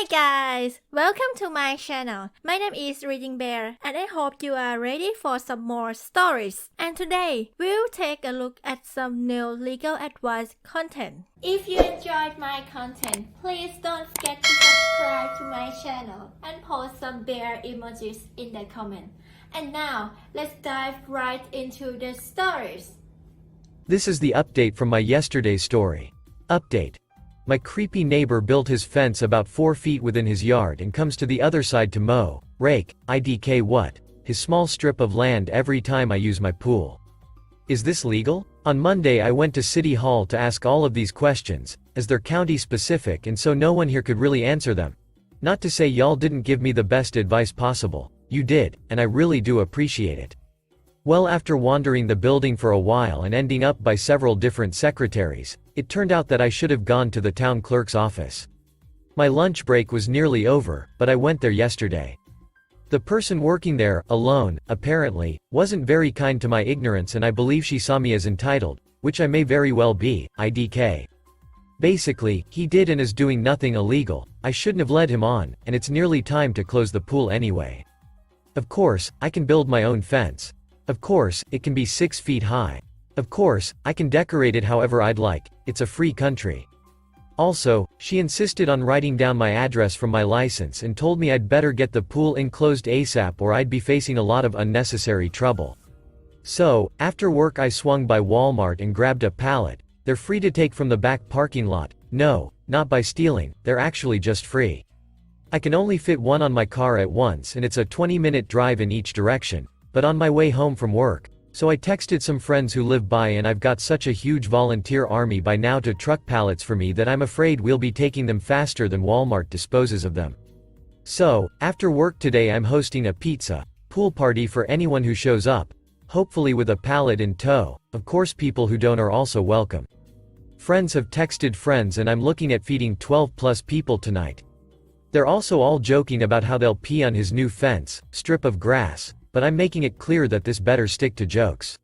Hi guys! Welcome to my channel. My name is ReadingBear and I hope you are ready for some more stories. And today, we'll take a look at some new legal advice content. If you enjoyed my content, please don't forget to subscribe to my channel and post some bear emojis in the comment. And now, let's dive right into the stories. This is the update from my yesterday's story. Update. My creepy neighbor built his fence about 4 feet within his yard and comes to the other side to mow, rake, IDK what? His small strip of land every time I use my pool. Is this legal? On Monday I went to City Hall to ask all of these questions, as they're county specific and so no one here could really answer them. Not to say y'all didn't give me the best advice possible, you did, and I really do appreciate it. Well, after wandering the building for a while and ending up by several different secretaries, it turned out that I should have gone to the town clerk's office. My lunch break was nearly over, but I went there yesterday. The person working there, alone, apparently, wasn't very kind to my ignorance and I believe she saw me as entitled, which I may very well be, IDK. Basically, he did and is doing nothing illegal, I shouldn't have led him on, and it's nearly time to close the pool anyway. Of course, I can build my own fence. Of course, it can be 6 feet high. Of course, I can decorate it however I'd like, it's a free country. Also, she insisted on writing down my address from my license and told me I'd better get the pool enclosed ASAP or I'd be facing a lot of unnecessary trouble. So, after work I swung by Walmart and grabbed a pallet. They're free to take from the back parking lot. No, not by stealing, they're actually just free. I can only fit one on my car at once and it's a 20-minute drive in each direction. But on my way home from work, so I texted some friends who live by and I've got such a huge volunteer army by now to truck pallets for me that I'm afraid we'll be taking them faster than Walmart disposes of them. So, after work today I'm hosting a pizza pool party for anyone who shows up, hopefully with a pallet in tow. Of course people who don't are also welcome. Friends have texted friends and I'm looking at feeding 12+ people tonight. They're also all joking about how they'll pee on his new fence, strip of grass. But I'm making it clear that this better stick to jokes.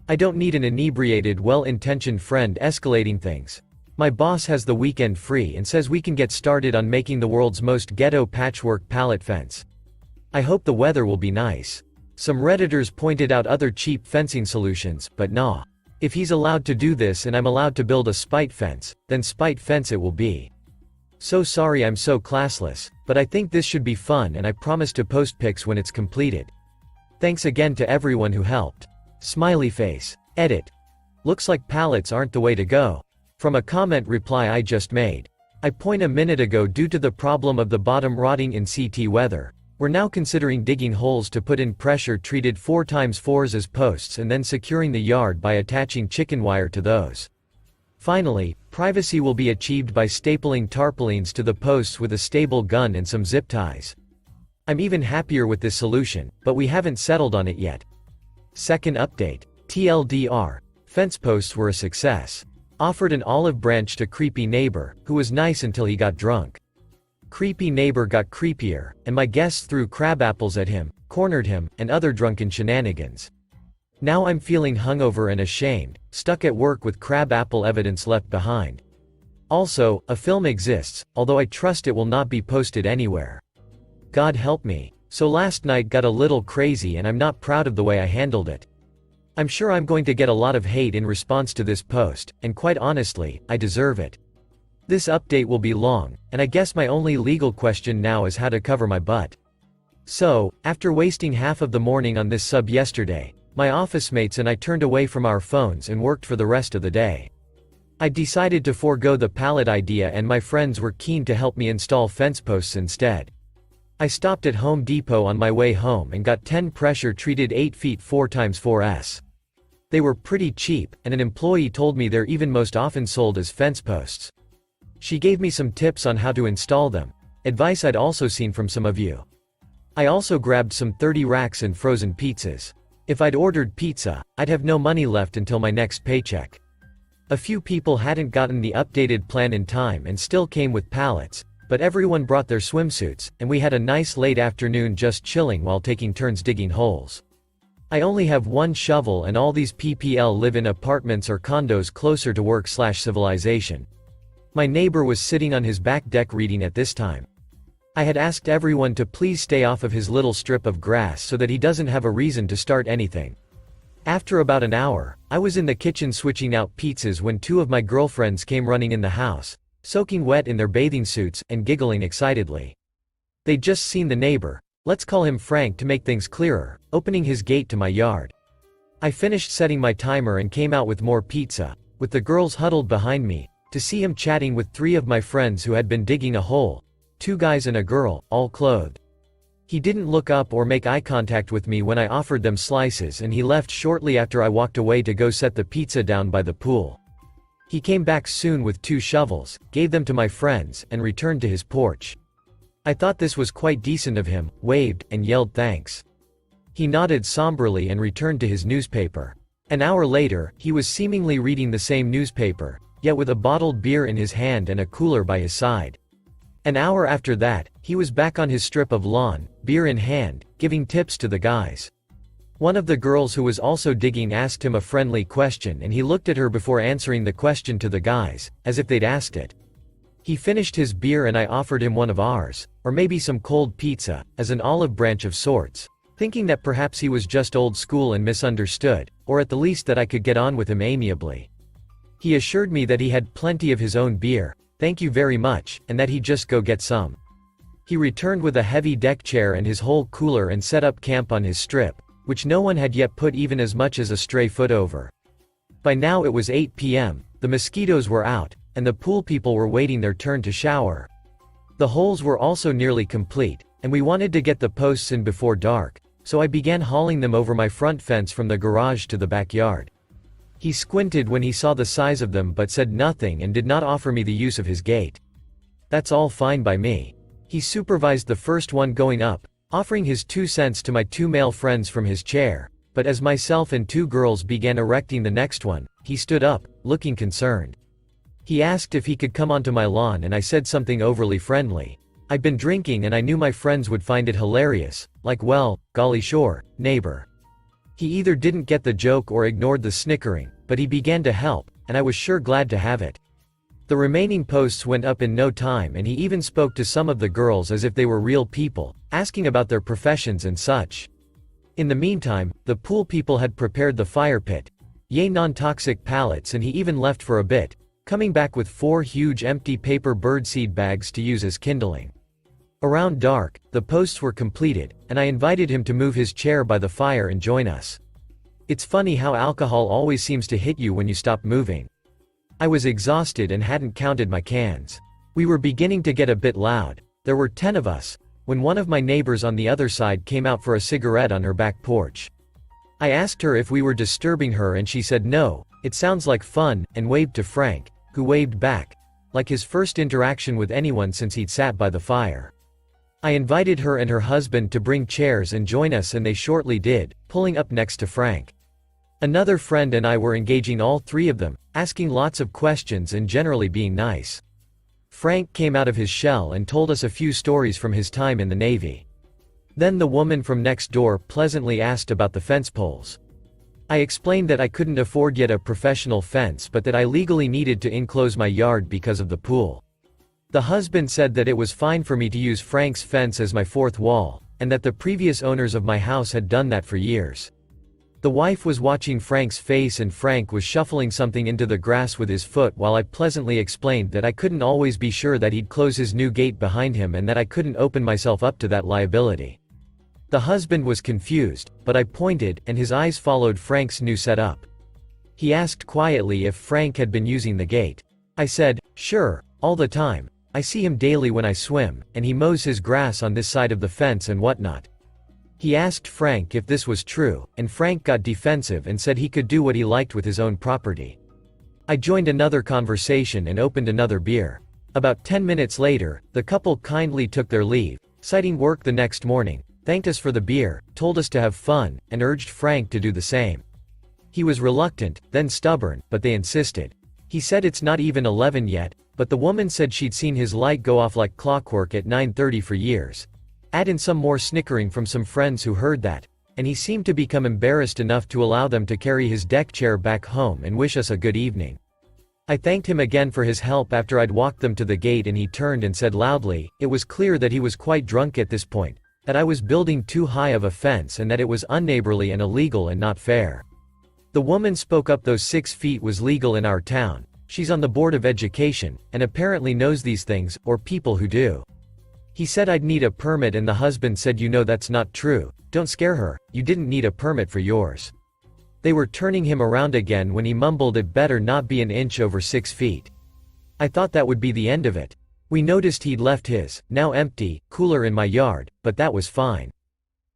I don't need an inebriated, well-intentioned friend escalating things. My boss has the weekend free and says we can get started on making the world's most ghetto patchwork pallet fence. I hope the weather will be nice. Some Redditors pointed out other cheap fencing solutions, but nah. If he's allowed to do this and I'm allowed to build a spite fence, then spite fence it will be. So sorry I'm so classless, but I think this should be fun and I promise to post pics when it's completed. Thanks again to everyone who helped. Smiley face. Edit. Looks like pallets aren't the way to go. From a comment reply I just made. I point a minute ago due to the problem of the bottom rotting in CT weather. We're now considering digging holes to put in pressure-treated 4x4s as posts and then securing the yard by attaching chicken wire to those. Finally, privacy will be achieved by stapling tarpaulins to the posts with a stable gun and some zip ties. I'm even happier with this solution, but we haven't settled on it yet. Second update. TLDR. Fence posts were a success. Offered an olive branch to creepy neighbor, who was nice until he got drunk. Creepy neighbor got creepier, and my guests threw crab apples at him, cornered him, and other drunken shenanigans. Now I'm feeling hungover and ashamed, stuck at work with crab apple evidence left behind. Also, a film exists, although I trust it will not be posted anywhere. God help me. So last night got a little crazy and I'm not proud of the way I handled it. I'm sure I'm going to get a lot of hate in response to this post, and quite honestly, I deserve it. This update will be long, and I guess my only legal question now is how to cover my butt. So, after wasting half of the morning on this sub yesterday, my office mates and I turned away from our phones and worked for the rest of the day. I decided to forego the pallet idea and my friends were keen to help me install fence posts instead. I stopped at Home Depot on my way home and got 10 pressure-treated 8 feet 4x4s. They were pretty cheap, and an employee told me they're even most often sold as fence posts. She gave me some tips on how to install them, advice I'd also seen from some of you. I also grabbed some 30 racks and frozen pizzas. If I'd ordered pizza, I'd have no money left until my next paycheck. A few people hadn't gotten the updated plan in time and still came with pallets. But everyone brought their swimsuits, and we had a nice late afternoon just chilling while taking turns digging holes. I only have one shovel and all these PPL live in apartments or condos closer to work/civilization. My neighbor was sitting on his back deck reading at this time. I had asked everyone to please stay off of his little strip of grass so that he doesn't have a reason to start anything. After about an hour, I was in the kitchen switching out pizzas when two of my girlfriends came running in the house, soaking wet in their bathing suits, and giggling excitedly. They'd just seen the neighbor, let's call him Frank to make things clearer, opening his gate to my yard. I finished setting my timer and came out with more pizza, with the girls huddled behind me, to see him chatting with three of my friends who had been digging a hole, 2 guys and a girl, all clothed. He didn't look up or make eye contact with me when I offered them slices, and he left shortly after I walked away to go set the pizza down by the pool. He came back soon with 2 shovels, gave them to my friends, and returned to his porch. I thought this was quite decent of him, waved, and yelled thanks. He nodded somberly and returned to his newspaper. An hour later, he was seemingly reading the same newspaper, yet with a bottled beer in his hand and a cooler by his side. An hour after that, he was back on his strip of lawn, beer in hand, giving tips to the guys. One of the girls who was also digging asked him a friendly question, and he looked at her before answering the question to the guys, as if they'd asked it. He finished his beer and I offered him one of ours, or maybe some cold pizza, as an olive branch of sorts, thinking that perhaps he was just old school and misunderstood, or at the least that I could get on with him amiably. He assured me that he had plenty of his own beer, thank you very much, and that he'd just go get some. He returned with a heavy deck chair and his whole cooler and set up camp on his strip, which no one had yet put even as much as a stray foot over. By now it was 8 p.m., the mosquitoes were out, and the pool people were waiting their turn to shower. The holes were also nearly complete, and we wanted to get the posts in before dark, so I began hauling them over my front fence from the garage to the backyard. He squinted when he saw the size of them but said nothing and did not offer me the use of his gate. That's all fine by me. He supervised the first one going up, offering his 2 cents to my 2 male friends from his chair, but as myself and 2 girls began erecting the next one, he stood up, looking concerned. He asked if he could come onto my lawn and I said something overly friendly. I'd been drinking and I knew my friends would find it hilarious, like, well, golly sure, neighbor. He either didn't get the joke or ignored the snickering, but he began to help, and I was sure glad to have it. The remaining posts went up in no time, and he even spoke to some of the girls as if they were real people, asking about their professions and such. In the meantime, the pool people had prepared the fire pit, non-toxic pallets, and he even left for a bit, coming back with 4 huge empty paper birdseed bags to use as kindling. Around dark, the posts were completed, and I invited him to move his chair by the fire and join us. It's funny how alcohol always seems to hit you when you stop moving. I was exhausted and hadn't counted my cans. We were beginning to get a bit loud. There were 10 of us, when one of my neighbors on the other side came out for a cigarette on her back porch. I asked her if we were disturbing her and she said no, it sounds like fun, and waved to Frank, who waved back, like his first interaction with anyone since he'd sat by the fire. I invited her and her husband to bring chairs and join us, and they shortly did, pulling up next to Frank. Another friend and I were engaging all 3 of them, asking lots of questions and generally being nice. Frank came out of his shell and told us a few stories from his time in the Navy. Then the woman from next door pleasantly asked about the fence poles. I explained that I couldn't afford yet a professional fence, but that I legally needed to enclose my yard because of the pool. The husband said that it was fine for me to use Frank's fence as my 4th wall, and that the previous owners of my house had done that for years. The wife was watching Frank's face, and Frank was shuffling something into the grass with his foot while I pleasantly explained that I couldn't always be sure that he'd close his new gate behind him and that I couldn't open myself up to that liability. The husband was confused, but I pointed, and his eyes followed Frank's new setup. He asked quietly if Frank had been using the gate. I said, sure, all the time. I see him daily when I swim, and he mows his grass on this side of the fence and whatnot. He asked Frank if this was true, and Frank got defensive and said he could do what he liked with his own property. I joined another conversation and opened another beer. About 10 minutes later, the couple kindly took their leave, citing work the next morning, thanked us for the beer, told us to have fun, and urged Frank to do the same. He was reluctant, then stubborn, but they insisted. He said it's not even 11 yet, but the woman said she'd seen his light go off like clockwork at 9:30 for years. Add in some more snickering from some friends who heard that, and he seemed to become embarrassed enough to allow them to carry his deck chair back home and wish us a good evening. I thanked him again for his help after I'd walked them to the gate, and he turned and said loudly, it was clear that he was quite drunk at this point, that I was building too high of a fence and that it was unneighborly and illegal and not fair. The woman spoke up, those 6 feet was legal in our town. She's on the Board of Education, and apparently knows these things, or people who do. He said I'd need a permit, and the husband said, you know that's not true, don't scare her, you didn't need a permit for yours. They were turning him around again when he mumbled it better not be an inch over 6 feet. I thought that would be the end of it. We noticed he'd left his, now empty, cooler in my yard, but that was fine.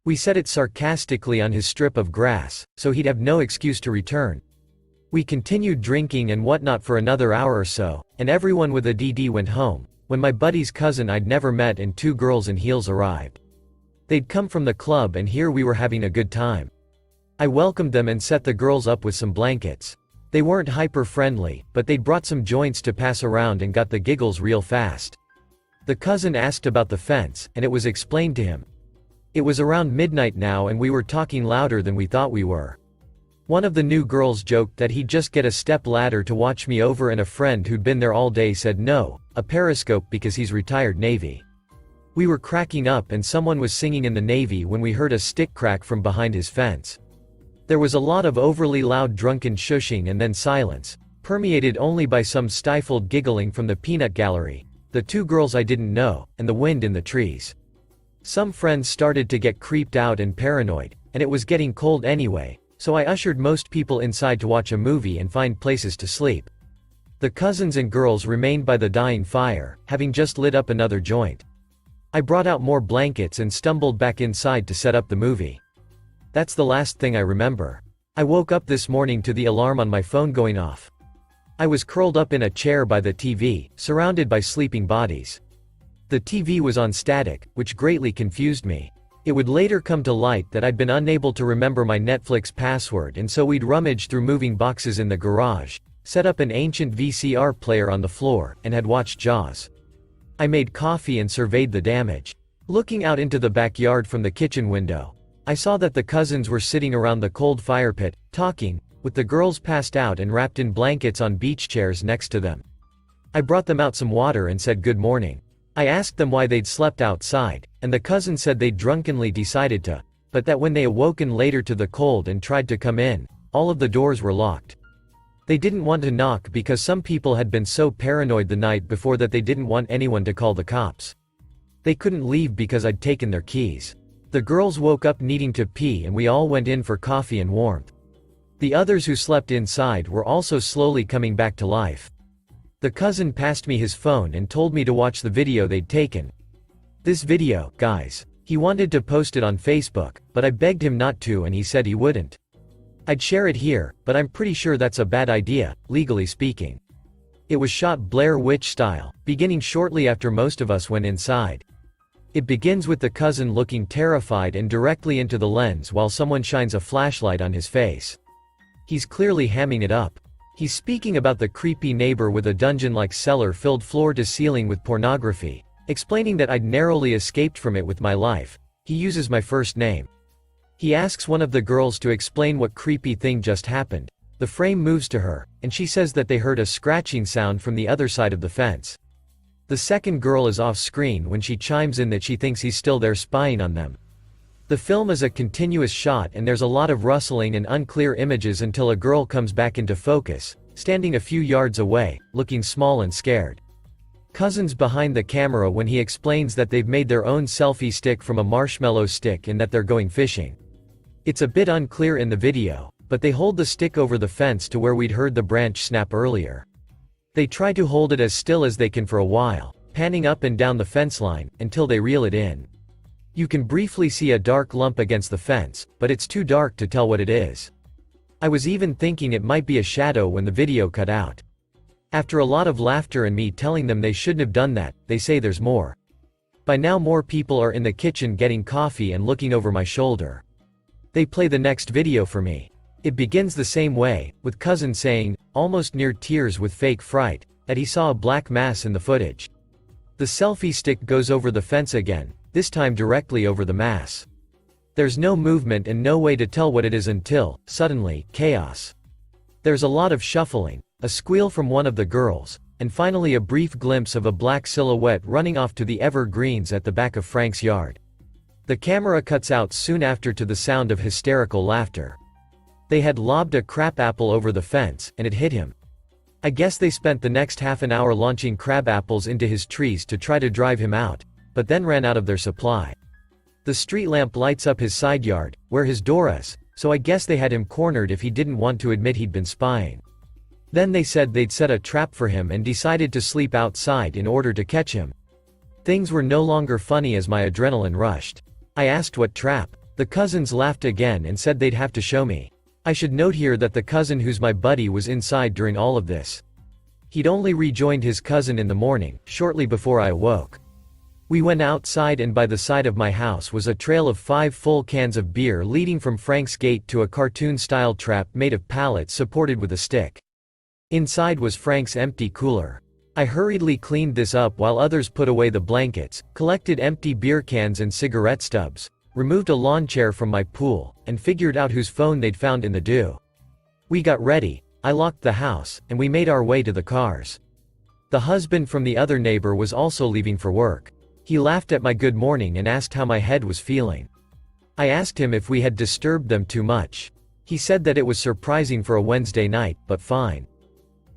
We set it sarcastically on his strip of grass, so he'd have no excuse to return. We continued drinking and whatnot for another hour or so, and everyone with a DD went home, when my buddy's cousin I'd never met and 2 girls in heels arrived. They'd come from the club, and here we were having a good time. I welcomed them and set the girls up with some blankets. They weren't hyper-friendly, but they'd brought some joints to pass around and got the giggles real fast. The cousin asked about the fence, and it was explained to him. It was around midnight now, and we were talking louder than we thought we were. One of the new girls joked that he'd just get a step ladder to watch me over, and a friend who'd been there all day said no, a periscope because he's retired Navy. We were cracking up, and someone was singing in the Navy when we heard a stick crack from behind his fence. There was a lot of overly loud drunken shushing and then silence, permeated only by some stifled giggling from the peanut gallery, the 2 girls I didn't know, and the wind in the trees. Some friends started to get creeped out and paranoid, and it was getting cold anyway, so I ushered most people inside to watch a movie and find places to sleep. The cousins and girls remained by the dying fire, having just lit up another joint. I brought out more blankets and stumbled back inside to set up the movie. That's the last thing I remember. I woke up this morning to the alarm on my phone going off. I was curled up in a chair by the TV, surrounded by sleeping bodies. The TV was on static, which greatly confused me. It would later come to light that I'd been unable to remember my Netflix password, and so we'd rummaged through moving boxes in the garage, set up an ancient VCR player on the floor, and had watched Jaws. I made coffee and surveyed the damage. Looking out into the backyard from the kitchen window, I saw that the cousins were sitting around the cold fire pit, talking, with the girls passed out and wrapped in blankets on beach chairs next to them. I brought them out some water and said good morning. I asked them why they'd slept outside, and the cousin said they'd drunkenly decided to, but that when they awoken later to the cold and tried to come in, all of the doors were locked. They didn't want to knock because some people had been so paranoid the night before that they didn't want anyone to call the cops. They couldn't leave because I'd taken their keys. The girls woke up needing to pee, and we all went in for coffee and warmth. The others who slept inside were also slowly coming back to life. The cousin passed me his phone and told me to watch the video they'd taken. This video, guys. He wanted to post it on Facebook, but I begged him not to, and he said he wouldn't. I'd share it here, but I'm pretty sure that's a bad idea, legally speaking. It was shot Blair Witch style, beginning shortly after most of us went inside. It begins with the cousin looking terrified and directly into the lens while someone shines a flashlight on his face. He's clearly hamming it up. He's speaking about the creepy neighbor with a dungeon-like cellar filled floor to ceiling with pornography, explaining that I'd narrowly escaped from it with my life. He uses my first name. He asks one of the girls to explain what creepy thing just happened. The frame moves to her, and she says that they heard a scratching sound from the other side of the fence. The second girl is off screen when she chimes in that she thinks he's still there spying on them. The film is a continuous shot, and there's a lot of rustling and unclear images until a girl comes back into focus, standing a few yards away, looking small and scared. Cousin's behind the camera when he explains that they've made their own selfie stick from a marshmallow stick and that they're going fishing. It's a bit unclear in the video, but they hold the stick over the fence to where we'd heard the branch snap earlier. They try to hold it as still as they can for a while, panning up and down the fence line, until they reel it in. You can briefly see a dark lump against the fence, but it's too dark to tell what it is. I was even thinking it might be a shadow when the video cut out. After a lot of laughter and me telling them they shouldn't have done that, they say there's more. By now more people are in the kitchen getting coffee and looking over my shoulder. They play the next video for me. It begins the same way, with cousin saying, almost near tears with fake fright, that he saw a black mass in the footage. The selfie stick goes over the fence again, this time directly over the mass. There's no movement and no way to tell what it is until, suddenly, chaos. There's a lot of shuffling, a squeal from one of the girls, and finally a brief glimpse of a black silhouette running off to the evergreens at the back of Frank's yard. The camera cuts out soon after to the sound of hysterical laughter. They had lobbed a crab apple over the fence, and it hit him. I guess they spent the next half an hour launching crab apples into his trees to try to drive him out, but then ran out of their supply. The street lamp lights up his side yard, where his door is, so I guess they had him cornered if he didn't want to admit he'd been spying. Then they said they'd set a trap for him and decided to sleep outside in order to catch him. Things were no longer funny as my adrenaline rushed. I asked what trap. The cousins laughed again and said they'd have to show me. I should note here that the cousin who's my buddy was inside during all of this. He'd only rejoined his cousin in the morning, shortly before I awoke. We went outside and by the side of my house was a trail of 5 full cans of beer leading from Frank's gate to a cartoon-style trap made of pallets supported with a stick. Inside was Frank's empty cooler. I hurriedly cleaned this up while others put away the blankets, collected empty beer cans and cigarette stubs, removed a lawn chair from my pool, and figured out whose phone they'd found in the dew. We got ready, I locked the house, and we made our way to the cars. The husband from the other neighbor was also leaving for work. He laughed at my good morning and asked how my head was feeling. I asked him if we had disturbed them too much. He said that it was surprising for a Wednesday night, but fine.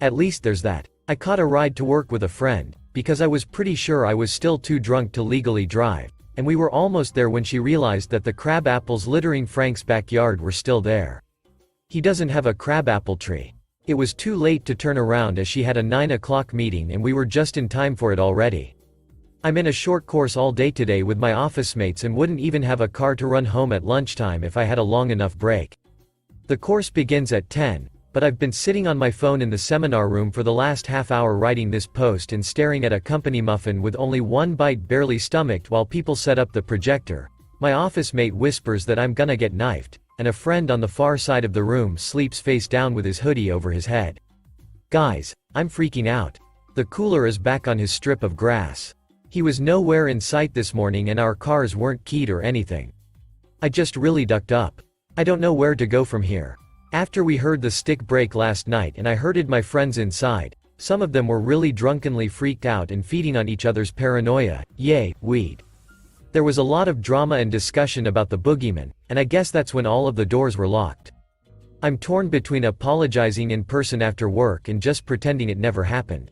At least there's that. I caught a ride to work with a friend, because I was pretty sure I was still too drunk to legally drive, and we were almost there when she realized that the crab apples littering Frank's backyard were still there. He doesn't have a crab apple tree. It was too late to turn around as she had a 9 o'clock meeting and we were just in time for it already. I'm in a short course all day today with my office mates and wouldn't even have a car to run home at lunchtime if I had a long enough break. The course begins at 10, but I've been sitting on my phone in the seminar room for the last half hour writing this post and staring at a company muffin with only one bite barely stomached while people set up the projector. My office mate whispers that I'm gonna get knifed, and a friend on the far side of the room sleeps face down with his hoodie over his head. Guys, I'm freaking out. The cooler is back on his strip of grass. He was nowhere in sight this morning and our cars weren't keyed or anything. I just really ducked up. I don't know where to go from here. After we heard the stick break last night and I herded my friends inside, some of them were really drunkenly freaked out and feeding on each other's paranoia. Yay, weed. There was a lot of drama and discussion about the boogeyman, and I guess that's when all of the doors were locked. I'm torn between apologizing in person after work and just pretending it never happened.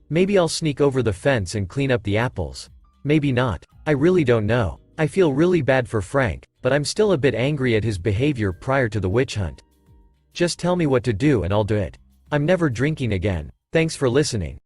Maybe I'll sneak over the fence and clean up the apples. Maybe not. I really don't know. I feel really bad for Frank, but I'm still a bit angry at his behavior prior to the witch hunt. Just tell me what to do and I'll do it. I'm never drinking again. Thanks for listening.